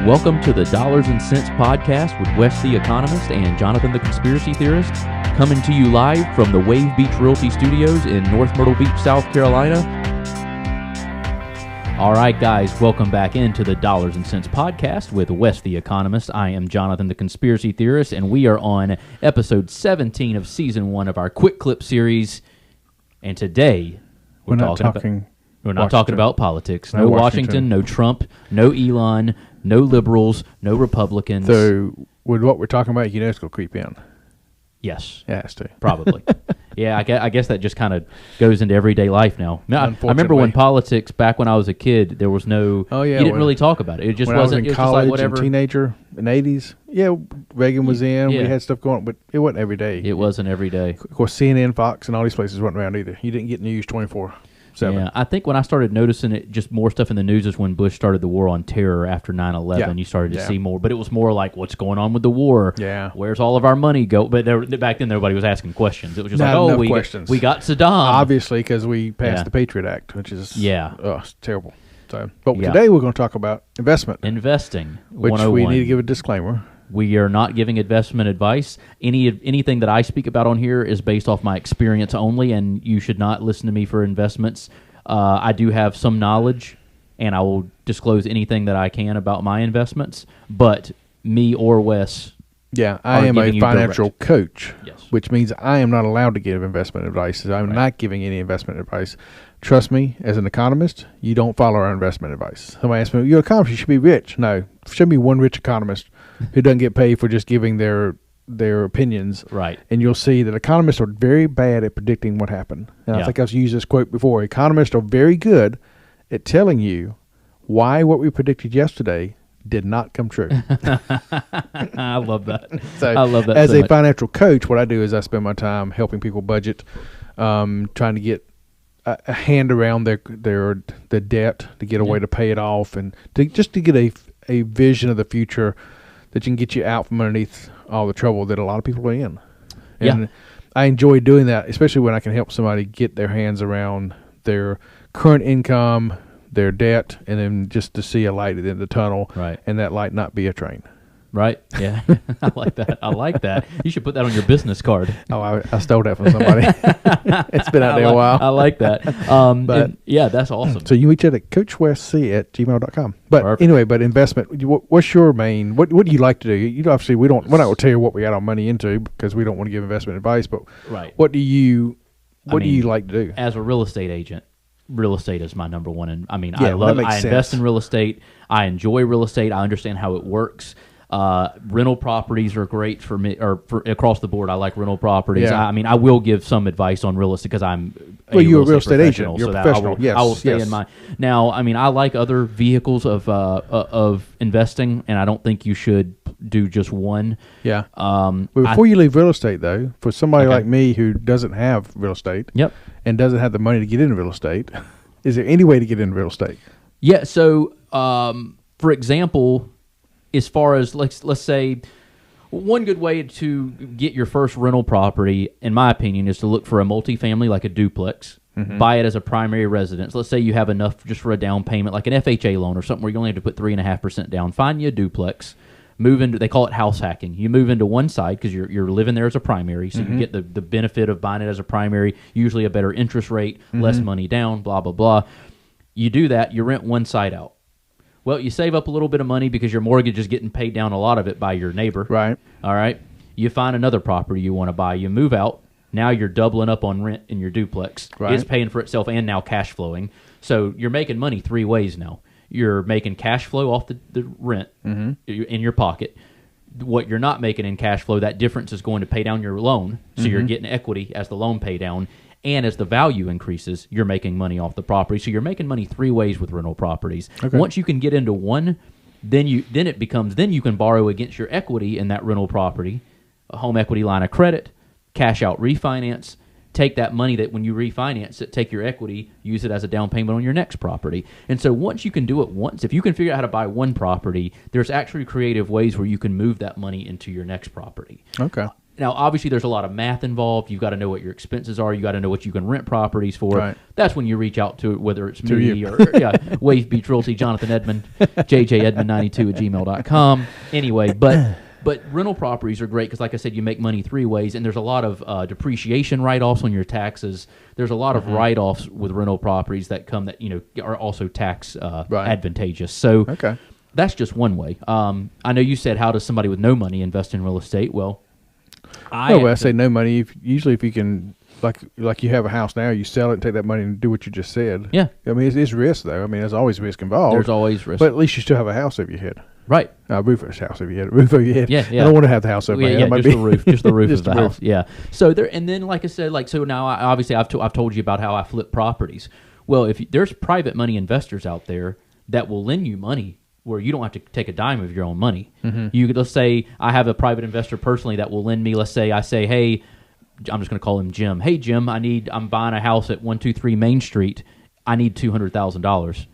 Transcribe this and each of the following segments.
Welcome to the Dollars and Cents Podcast with Wes the Economist and Jonathan the Conspiracy Theorist, coming to you live from the Wave Beach Realty Studios in North Myrtle Beach, South Carolina. All right, guys, welcome back into the Dollars and Cents Podcast with Wes the Economist. I am Jonathan the Conspiracy Theorist, and we are on episode 17 of Season 1 of our Quick Clip series. And today, we're not talking about politics. No Washington, no Trump, no Elon, no liberals, no Republicans. So, with what we're talking about, you know it's going to creep in. Yes. It has to. Probably. Yeah, I guess that just kind of goes into everyday life now. I remember when politics, back when I was a kid, there was no... Oh, yeah. You didn't really talk about it. It just when wasn't... I was in college, just like whatever. and teenager, in the 80s, yeah, Reagan was in. Yeah. We had stuff going on, but it wasn't every day. It wasn't every day. Of course, CNN, Fox, and all these places weren't around either. You didn't get news 24/7. Yeah, I think when I started noticing it, just more stuff in the news is when Bush started the war on terror after 9/11. Yeah. You started to see more, but it was more like, what's going on with the war? Yeah. Where's all of our money go? But back then, nobody was asking questions. It was just questions. we got Saddam. Obviously, because we passed the Patriot Act, which is it's terrible. So, but today we're going to talk about investing, which 101. we need to give a disclaimer. We are not giving investment advice. Anything that I speak about on here is based off my experience only, and you should not listen to me for investments. I do have some knowledge, and I will disclose anything that I can about my investments, but me or Wes... Yeah, I am a financial coach, yes, which means I am not allowed to give investment advice. I'm not giving any investment advice. Trust me, as an economist, you don't follow our investment advice. Somebody asked me, you're an economist, you should be rich. No, show me one rich economist who doesn't get paid for just giving their opinions. Right. And you'll see that economists are very bad at predicting what happened. And I think I've used this quote before. Economists are very good at telling you why what we predicted yesterday did not come true. I love that. So, I love that. As a financial coach, what I do is I spend my time helping people budget, trying to get a hand around their debt, to get a way to pay it off, and to get a vision of the future that can get you out from underneath all the trouble that a lot of people are in. And I enjoy doing that, especially when I can help somebody get their hands around their current income, their debt, and then just to see a light at the end of the tunnel, right, and that light not be a train. Right? Yeah. I like that. I like that. You should put that on your business card. Oh, I stole that from somebody. It's been out there a while. I like that. But that's awesome. So you reach out at coachwesc@gmail.com. But Perfect. Anyway, but investment, what's your main, what do you like to do? You know, obviously we're not going to tell you what we got our money into because we don't want to give investment advice, but what do you like to do? As a real estate agent, real estate is my number one. And I invest in real estate. I enjoy real estate. I understand how it works. Rental properties are great for me, or for across the board. I like rental properties. Yeah. I will give some advice on real estate because I'm you're a real estate agent. You're so professional. I will stay in my. Now, I like other vehicles of investing, and I don't think you should do just one. Yeah. But before you leave real estate, though, for somebody like me who doesn't have real estate, and doesn't have the money to get into real estate, is there any way to get into real estate? Yeah. So, for example, as far as let's say, one good way to get your first rental property, in my opinion, is to look for a multifamily like a duplex. Mm-hmm. Buy it as a primary residence. Let's say you have enough just for a down payment, like an FHA loan or something where you only have to put 3.5% down. Find you a duplex. Move into. They call it house hacking. You move into one side because you're living there as a primary, so you get the benefit of buying it as a primary. Usually a better interest rate, less money down. Blah blah blah. You do that. You rent one side out. Well, you save up a little bit of money because your mortgage is getting paid down a lot of it by your neighbor. Right. All right. You find another property you want to buy. You move out. Now you're doubling up on rent in your duplex. Right. It's paying for itself and now cash flowing. So you're making money three ways now. You're making cash flow off the rent in your pocket. What you're not making in cash flow, that difference is going to pay down your loan. So you're getting equity as the loan pay down. And as the value increases, you're making money off the property. So you're making money three ways with rental properties. Okay. Once you can get into one, then you can borrow against your equity in that rental property, a home equity line of credit, cash out refinance, take that money that when you refinance it, take your equity, use it as a down payment on your next property. And so once you can do it once, if you can figure out how to buy one property, there's actually creative ways where you can move that money into your next property. Okay. Now, obviously, there's a lot of math involved. You've got to know what your expenses are. You got to know what you can rent properties for. Right. That's when you reach out to whether it's To me you. or Wave Beach Realty, Jonathan Edmond, jjedmond92@gmail.com. Anyway, but rental properties are great because, like I said, you make money 3 ways, and there's a lot of depreciation write-offs on your taxes. There's a lot of write-offs with rental properties that come that are also tax advantageous. So that's just one way. I know you said, how does somebody with no money invest in real estate? Well, I say no money. Usually, if you can, like you have a house now, you sell it and take that money and do what you just said. Yeah. I mean, it's risk, though. I mean, there's always risk involved. There's always risk. But at least you still have a house over your head. Right. Roof over your head. Roof over your head. Yeah. I don't want to have the house over my head. Yeah, just the roof. Just the roof Just of the the roof. house. Yeah. So there, and then, like I said, so now, obviously, I've told you about how I flip properties. Well, if there's private money investors out there that will lend you money where you don't have to take a dime of your own money. Let's say I have a private investor personally that will lend me. Let's say I say, hey, I'm just going to call him Jim. Hey, Jim, I'm buying a house at 123 Main Street. I need $200,000.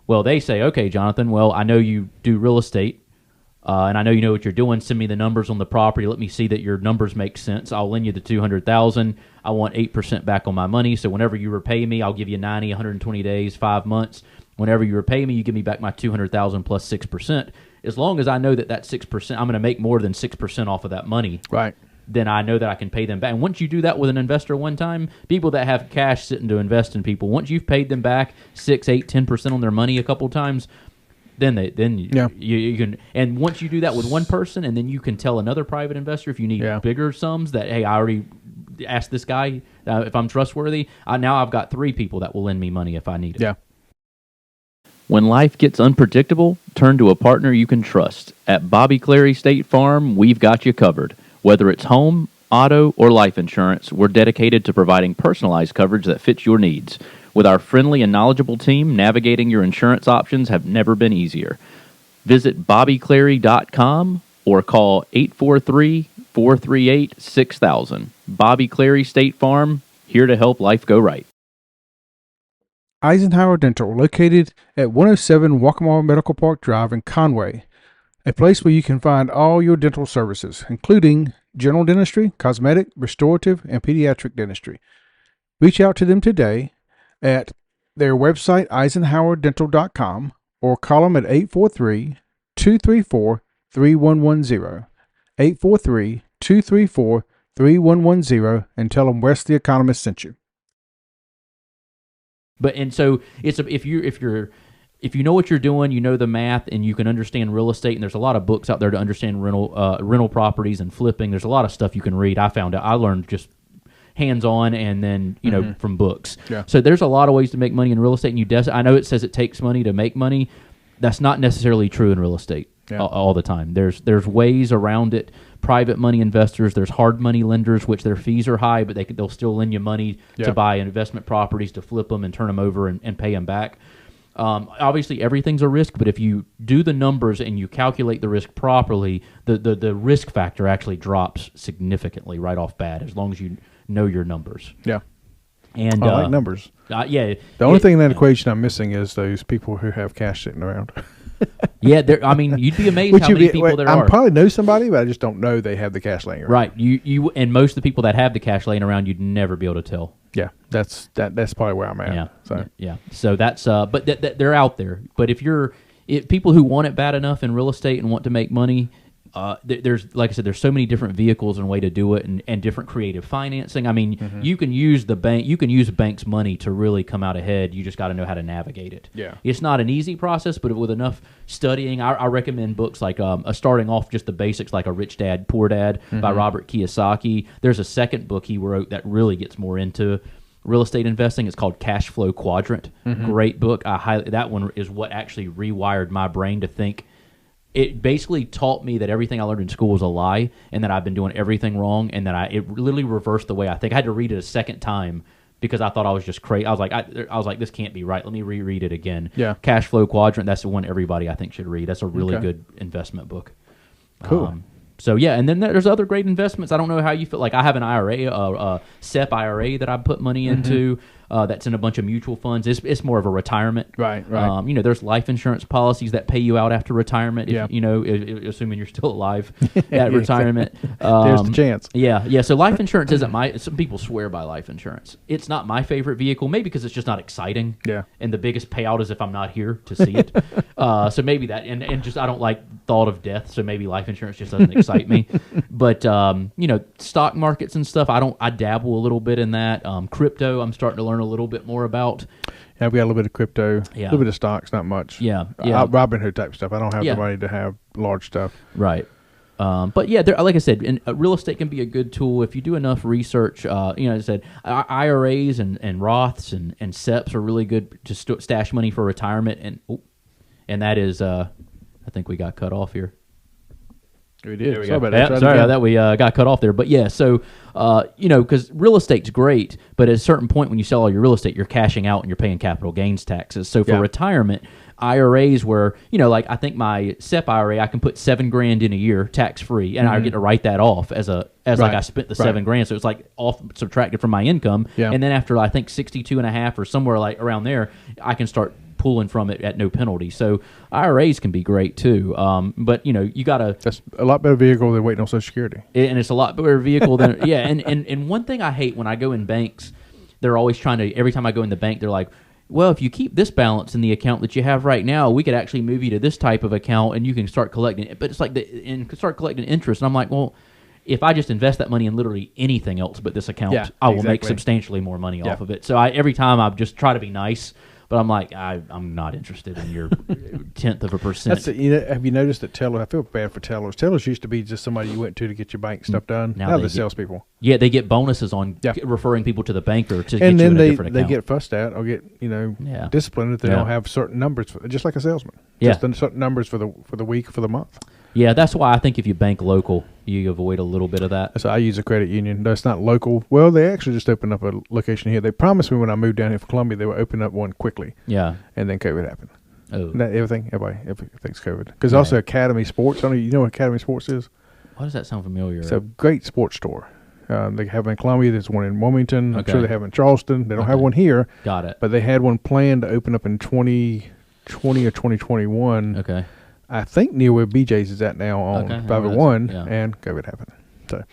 Well, they say, okay, Jonathan. Well, I know you do real estate, and I know you know what you're doing. Send me the numbers on the property. Let me see that your numbers make sense. I'll lend you the $200,000. I want 8% back on my money. So whenever you repay me, I'll give you 90, 120 days, 5 months. Whenever you repay me, you give me back my $200,000 plus 6%. As long as I know that 6%, I'm going to make more than 6% off of that money. Right. Then I know that I can pay them back. And once you do that with an investor one time, people that have cash sitting to invest in people, once you've paid them back 6, 8, 10% on their money a couple times, then you can. And once you do that with one person, and then you can tell another private investor if you need bigger sums that, hey, I already asked this guy if I'm trustworthy. Now I've got 3 people that will lend me money if I need it. Yeah. When life gets unpredictable, turn to a partner you can trust. At Bobby Clary State Farm, we've got you covered. Whether it's home, auto, or life insurance, we're dedicated to providing personalized coverage that fits your needs. With our friendly and knowledgeable team, navigating your insurance options have never been easier. Visit bobbyclary.com or call 843-438-6000. Bobby Clary State Farm, here to help life go right. Eisenhower Dental, located at 107 Waccamaw Medical Park Drive in Conway, a place where you can find all your dental services, including general dentistry, cosmetic, restorative, and pediatric dentistry. Reach out to them today at their website, eisenhowerdental.com, or call them at 843-234-3110, 843-234-3110, and tell them Wes the Economist sent you. So if you know what you're doing, you know the math, and you can understand real estate, and there's a lot of books out there to understand rental properties and flipping. There's a lot of stuff you can read. I learned just hands-on and then from books. Yeah. So there's a lot of ways to make money in real estate, and I know it says it takes money to make money. That's not necessarily true in real estate all the time. There's ways around it. Private money investors, there's hard money lenders, which their fees are high, but they'll still lend you money to buy investment properties, to flip them and turn them over and pay them back. Obviously, everything's a risk, but if you do the numbers and you calculate the risk properly, the risk factor actually drops significantly right off bat, as long as you know your numbers. Yeah. And I like numbers. The only thing in that equation I'm missing is those people who have cash sitting around. You'd be amazed how many people there are. I probably know somebody, but I just don't know they have the cash laying around. Right. You and most of the people that have the cash laying around, you'd never be able to tell. Yeah, that's probably where I'm at. Yeah. So that's but they're out there. But if people who want it bad enough in real estate and want to make money, there's, like I said, there's so many different vehicles and way to do it, and different creative financing. I mean, you can use the bank, you can use a bank's money to really come out ahead. You just got to know how to navigate it. Yeah, it's not an easy process, but with enough studying, I recommend books like starting off just the basics, like A Rich Dad, Poor Dad by Robert Kiyosaki. There's a second book he wrote that really gets more into real estate investing. It's called Cash Flow Quadrant. Great book. That one is what actually rewired my brain to think. It basically taught me that everything I learned in school was a lie, and that I've been doing everything wrong, and that it literally reversed the way I think. I had to read it a second time because I thought I was just crazy. I was like, this can't be right. Let me reread it again. Yeah. Cash Flow Quadrant. That's the one everybody I think should read. That's a really good investment book. Cool. And then there's other great investments. I don't know how you feel. Like I have an IRA, SEP IRA that I put money into. that's in a bunch of mutual funds. It's more of a retirement. Right. There's life insurance policies that pay you out after retirement. If, assuming you're still alive at retirement. There's the chance. Yeah. So life insurance isn't some people swear by life insurance. It's not my favorite vehicle, maybe because it's just not exciting. Yeah. And the biggest payout is if I'm not here to see it. So maybe that, and just I don't like thought of death, so maybe life insurance just doesn't excite me. But stock markets and stuff, I dabble a little bit in that. Crypto, I'm starting to learn a little bit more about. Yeah, I've got a little bit of crypto, a little bit of stocks, not much. Yeah. Robinhood type stuff. I don't have the money to have large stuff. Right. But yeah, like I said, real estate can be a good tool if you do enough research. As I said, IRAs and Roths and SEPs are really good to stash money for retirement. And that is, I think we got cut off here. We did. Sorry about that. We got cut off there. But yeah, so, because real estate's great, but at a certain point when you sell all your real estate, you're cashing out and you're paying capital gains taxes. So for retirement, IRAs where, I think my SEP IRA, I can put $7,000 in a year tax free, and I get to write that off as I spent the $7,000. So it's like off subtracted from my income. Yeah. And then after I think 62 and a half or somewhere like around there, I can start pulling from it at no penalty. So IRAs can be great too. But you gotta. That's a lot better vehicle than waiting on Social Security. And it's a lot better vehicle than And one thing I hate when I go in banks, they're always trying to. Every time I go in the bank, they're like, well, if you keep this balance in the account that you have right now, we could actually move you to this type of account, and you can start collecting it. But it's like start collecting interest. And I'm like, well, if I just invest that money in literally anything else but this account, I will make substantially more money off of it. So every time I just try to be nice, but I'm like, I'm not interested in your 0.1%. Have you noticed that tellers? I feel bad for tellers. Tellers used to be just somebody you went to get your bank stuff done. Now they're salespeople. Yeah, they get bonuses on referring people to the banker to and get you in a different account. And then they get fussed at or get disciplined if they don't have certain numbers, just like a salesman. Just certain numbers for the week, for the month. Yeah, that's why I think if you bank local, you avoid a little bit of that. So I use a credit union. No, it's not local. Well, they actually just opened up a location here. They promised me when I moved down here from Columbia they would open up one quickly. Yeah. And then COVID happened. Oh. Everything's COVID. Because also Academy Sports. I don't know, you know what Academy Sports is? Why does that sound familiar? It's a great sports store. They have in Columbia. There's one in Wilmington. I'm sure they have in Charleston. They don't have one here. Got it. But they had one planned to open up in 2020 or 2021. Okay. I think near where BJ's is at now on 501, and COVID happened. So,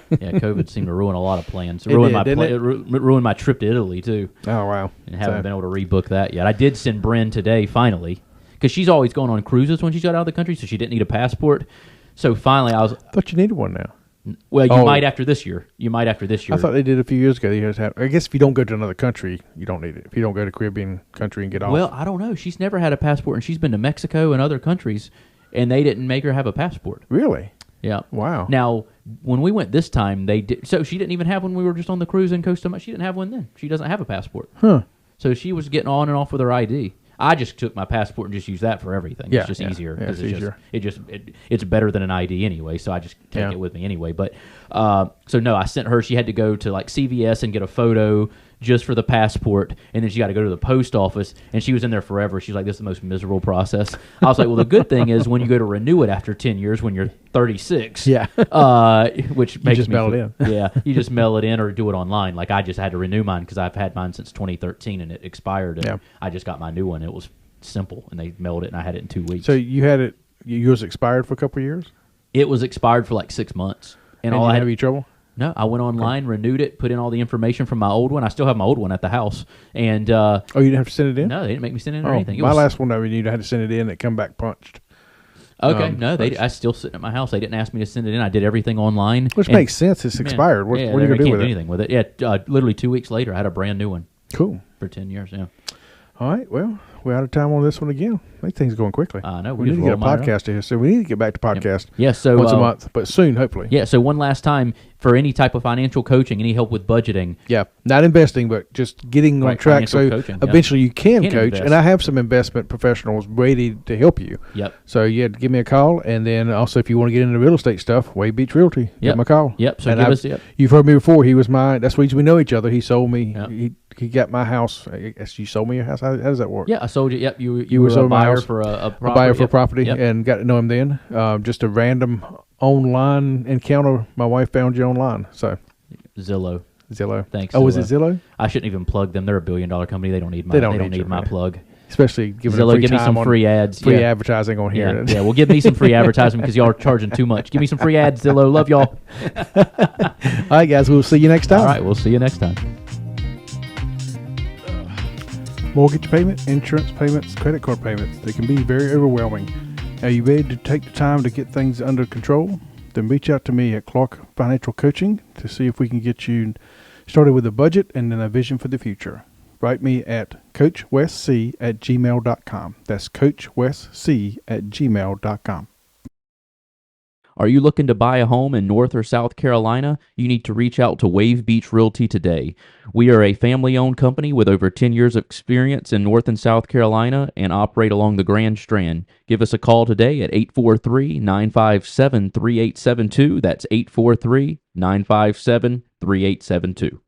COVID seemed to ruin a lot of plans. It ruined my trip to Italy too. Oh wow! And haven't been able to rebook that yet. I did send Bryn today finally, because she's always going on cruises when she's got out of the country, so she didn't need a passport. So finally, I thought you needed one now. Well, you might after this year. I thought they did a few years ago. I guess if you don't go to another country, you don't need it. If you don't go to Caribbean country and get off. Well, I don't know. She's never had a passport, and she's been to Mexico and other countries, and they didn't make her have a passport. Really? Yeah. Wow. Now, when we went this time, they did. So she didn't even have one. We were just on the cruise in Costa Rica. She didn't have one then. She doesn't have a passport. Huh. So she was getting on and off with her ID. I just took my passport and just used that for everything. It's just easier because it's better than an ID anyway. So I just take it with me anyway. But so no, I sent her. She had to go to like CVS and get a photo just for the passport, and then she got to go to the post office, and she was in there forever. She's like, this is the most miserable process. I was like, well, the good thing is when you go to renew it after 10 years when you're 36, which makes you just mail it in. You just mail it in or do it online. Like I just had to renew mine because I've had mine since 2013 and it expired, and I just got my new one. It was simple, and they mailed it, and I had it in 2 weeks. So you had it, yours expired for a couple of years? It was expired for like 6 months. And all I had any trouble? No, I went online, renewed it, put in all the information from my old one. I still have my old one at the house. And you didn't have to send it in? No, they didn't make me send it in or anything. My last one I renewed, I had to send it in. It come back punched. Okay, I still sitting at my house. They didn't ask me to send it in. I did everything online. Which makes sense. It's expired. What are you going to do with it? Do anything with it. Yeah, literally 2 weeks later, I had a brand new one. Cool. For 10 years, yeah. All right, well, we're out of time on this one again. I think things are going quickly. I know. We need to get a podcast here, so we need to get back to podcast. Yeah, so once a month, but soon, hopefully. Yeah, so one last time, for any type of financial coaching, any help with budgeting. Yeah, not investing, but just getting on track so coaching, eventually you can coach. Invest. And I have some investment professionals ready to help you. Yep. So, give me a call. And then also, if you want to get into real estate stuff, Wade Beach Realty, give me a call. Yep, so you've heard me before. He was that's the reason we know each other. He sold me. He got my house. I guess you sold me your house. How does that work? Yeah, I sold you. Yep, you were a buyer for a property. A buyer for property, and got to know him then. Just a random online encounter. My wife found you online, so Zillow. Zillow. Thanks. Oh, was it Zillow. Zillow? I shouldn't even plug them. They're a $1 billion company. They don't need my. They don't need need my your- plug. Especially giving Zillow, free give me time some on free ads. free Yeah. advertising on here. Yeah, well, give me some free advertisement because y'all are charging too much. Give me some free ads, Zillow. Love y'all. All right, guys. We'll see you next time. All right, we'll see you next time. Mortgage payment, insurance payments, credit card payments. They can be very overwhelming. Are you ready to take the time to get things under control? Then reach out to me at Clark Financial Coaching to see if we can get you started with a budget and then a vision for the future. Write me at coachwesc@gmail.com. That's coachwesc@gmail.com. Are you looking to buy a home in North or South Carolina? You need to reach out to Wave Beach Realty today. We are a family-owned company with over 10 years of experience in North and South Carolina and operate along the Grand Strand. Give us a call today at 843-957-3872. That's 843-957-3872.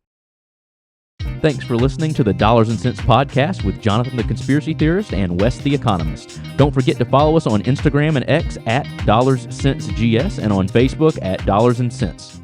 Thanks for listening to the Dollars and Cents Podcast with Jonathan the Conspiracy Theorist and Wes the Economist. Don't forget to follow us on Instagram and X at DollarsCentsGS and on Facebook at Dollars and Cents.